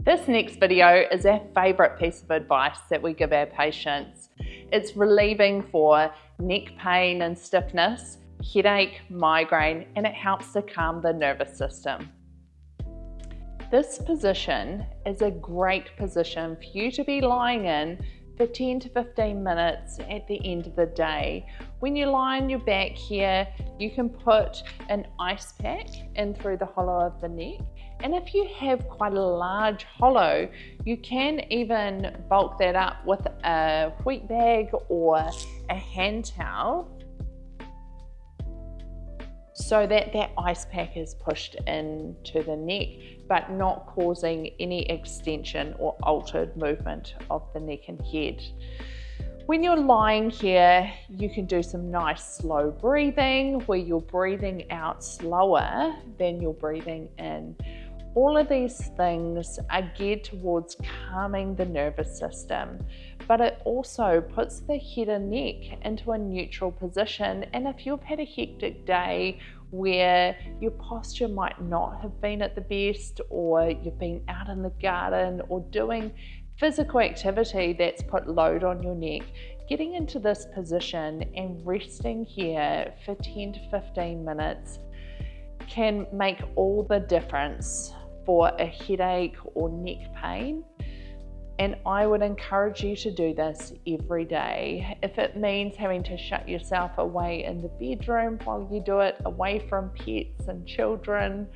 This next video is our favourite piece of advice that we give our patients. It's relieving for neck pain and stiffness, headache, migraine, and it helps to calm the nervous system. This position is a great position for you to be lying in for 10 to 15 minutes at the end of the day. When you lie on your back here, you can put an ice pack in through the hollow of the neck. And if you have quite a large hollow, you can even bulk that up with a wheat bag or a hand towel so that that ice pack is pushed into the neck, but not causing any extension or altered movement of the neck and head. When you're lying here, you can do some nice slow breathing where you're breathing out slower than you're breathing in. All of these things are geared towards calming the nervous system, but it also puts the head and neck into a neutral position. And if you've had a hectic day where your posture might not have been at the best, or you've been out in the garden or doing physical activity that's put load on your neck, getting into this position and resting here for 10 to 15 minutes can make all the difference for a headache or neck pain. And I would encourage you to do this every day. If it means having to shut yourself away in the bedroom while you do it, away from pets and children,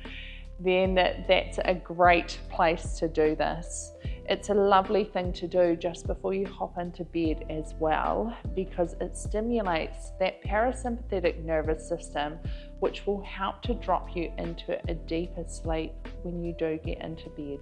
then that's a great place to do this. It's a lovely thing to do just before you hop into bed as well, because it stimulates that parasympathetic nervous system, which will help to drop you into a deeper sleep when you do get into bed.